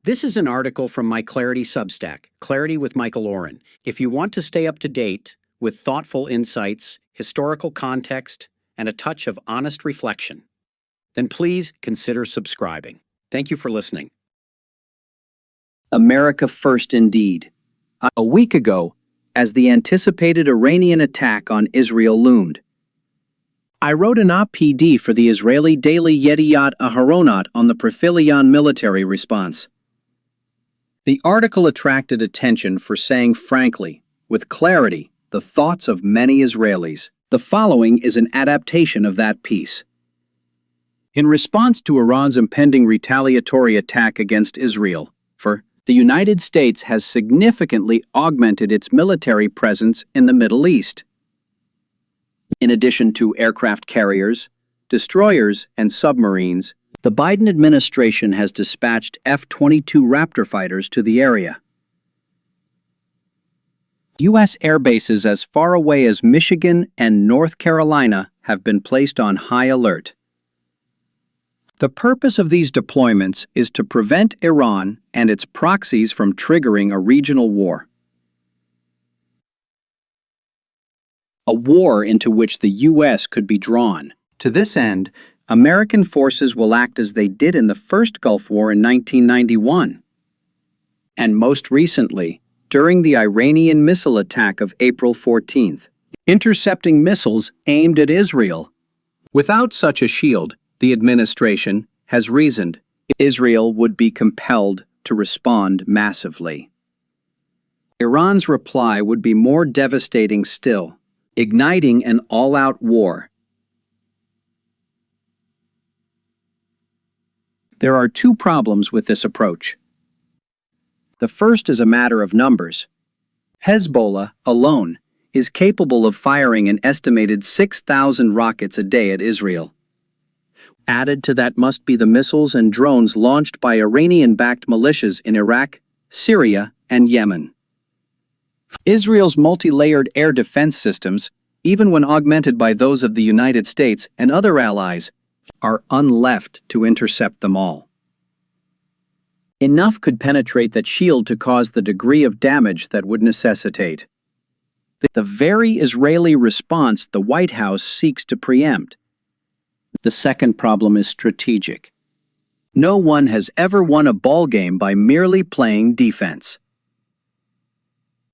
This is an article from my Clarity Substack, Clarity with Michael Oren. If you want to stay up to date with thoughtful insights, historical context, and a touch of honest reflection, then please consider subscribing. Thank you for listening. America first indeed. A week ago, as the anticipated Iranian attack on Israel loomed, I wrote an op-ed for the Israeli daily Yediot Aharonot on the Profilion military response. The article attracted attention for saying frankly, with clarity, the thoughts of many Israelis. The following is an adaptation of that piece. In response to Iran's impending retaliatory attack against Israel, the United States has significantly augmented its military presence in the Middle East. In addition to aircraft carriers, destroyers, and submarines, the Biden administration has dispatched F-22 Raptor fighters to the area. U.S. air bases as far away as Michigan and North Carolina have been placed on high alert. The purpose of these deployments is to prevent Iran and its proxies from triggering a regional war. A war into which the U.S. could be drawn. To this end, American forces will act as they did in the first Gulf War in 1991. And most recently, during the Iranian missile attack of April 14th, intercepting missiles aimed at Israel. Without such a shield, the administration has reasoned Israel would be compelled to respond massively. Iran's reply would be more devastating still, igniting an all-out war. There are two problems with this approach. The first is a matter of numbers. Hezbollah alone is capable of firing an estimated 6,000 rockets a day at Israel. Added to that must be the missiles and drones launched by Iranian-backed militias in Iraq, Syria, and Yemen. Israel's multi-layered air defense systems, even when augmented by those of the United States and other allies, are unleft to intercept them all. Enough could penetrate that shield to cause the degree of damage that would necessitate the very Israeli response the White House seeks to preempt. The second problem is strategic. No one has ever won a ballgame by merely playing defense.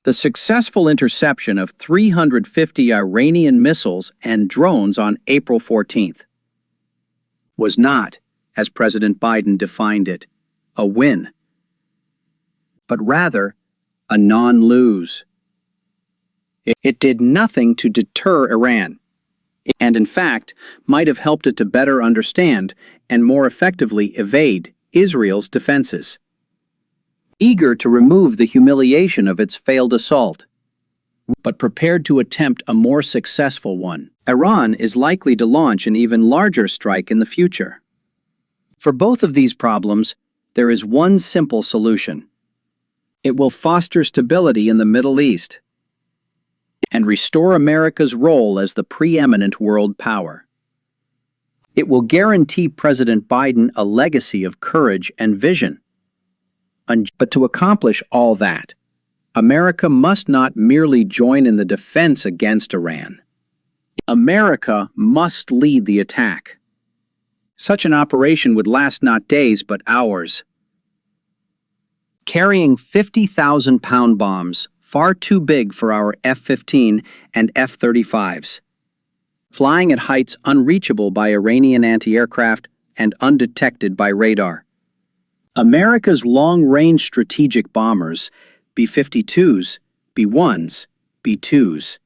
The successful interception of 350 Iranian missiles and drones on April 14th was not, as President Biden defined it, a win, but rather a non-lose. It did nothing to deter Iran, and in fact might have helped it to better understand and more effectively evade Israel's defenses. Eager to remove the humiliation of its failed assault, but prepared to attempt a more successful one, Iran is likely to launch an even larger strike in the future. For both of these problems, there is one simple solution. It will foster stability in the Middle East and restore America's role as the preeminent world power. It will guarantee President Biden a legacy of courage and vision. But to accomplish all that, America must not merely join in the defense against Iran. America must lead the attack. Such an operation would last not days but hours. Carrying 50,000-pound bombs, far too big for our F-15 and F-35s. Flying at heights unreachable by Iranian anti-aircraft and undetected by radar. America's long-range strategic bombers, B-52s, B-1s, B-2s,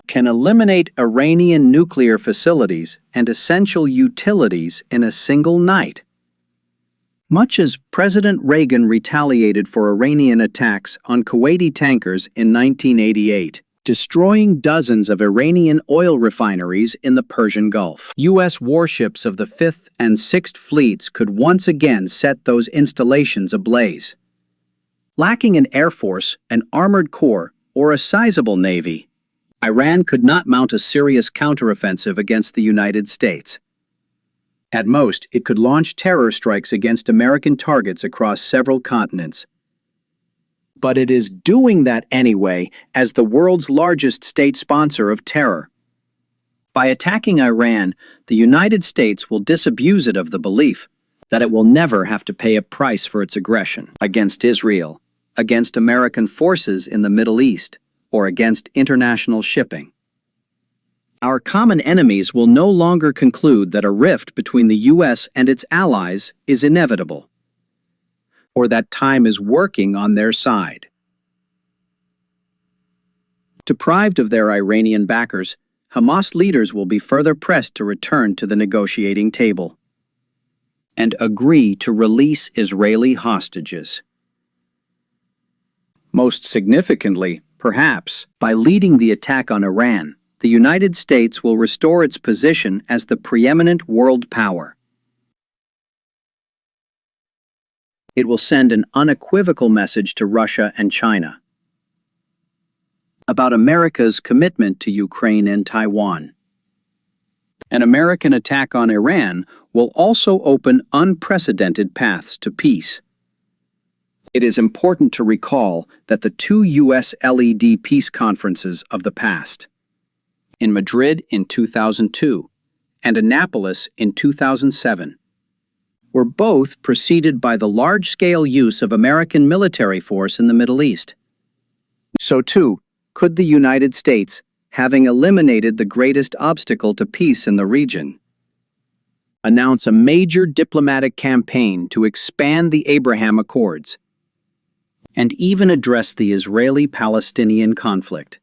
can eliminate Iranian nuclear facilities and essential utilities in a single night. Much as President Reagan retaliated for Iranian attacks on Kuwaiti tankers in 1988, destroying dozens of Iranian oil refineries in the Persian Gulf. U.S. warships of the 5th and 6th Fleets could once again set those installations ablaze. Lacking an air force, an armored corps, or a sizable navy, Iran could not mount a serious counteroffensive against the United States. At most, it could launch terror strikes against American targets across several continents. But it is doing that anyway as the world's largest state sponsor of terror. By attacking Iran, the United States will disabuse it of the belief that it will never have to pay a price for its aggression against Israel, against American forces in the Middle East, or against international shipping. Our common enemies will no longer conclude that a rift between the U.S. and its allies is inevitable, or that time is working on their side. Deprived of their Iranian backers, Hamas leaders will be further pressed to return to the negotiating table and agree to release Israeli hostages. Most significantly, perhaps, by leading the attack on Iran, the United States will restore its position as the preeminent world power. It will send an unequivocal message to Russia and China about America's commitment to Ukraine and Taiwan. An American attack on Iran will also open unprecedented paths to peace. It is important to recall that the two U.S. LED peace conferences of the past, in Madrid in 2002 and Annapolis in 2007, were both preceded by the large-scale use of American military force in the Middle East. So too, could the United States, having eliminated the greatest obstacle to peace in the region, announce a major diplomatic campaign to expand the Abraham Accords and even address the Israeli-Palestinian conflict.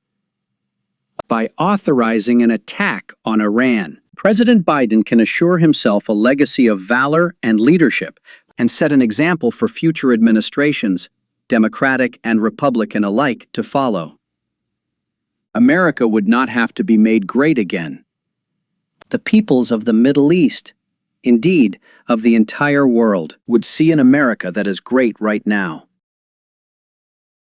By authorizing an attack on Iran, President Biden can assure himself a legacy of valor and leadership and set an example for future administrations, Democratic and Republican alike, to follow. America would not have to be made great again. The peoples of the Middle East, indeed, of the entire world, would see an America that is great right now.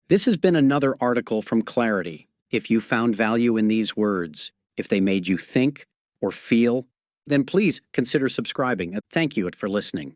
This has been another article from Clarity. If you found value in these words, if they made you think or feel, then please consider subscribing. Thank you for listening.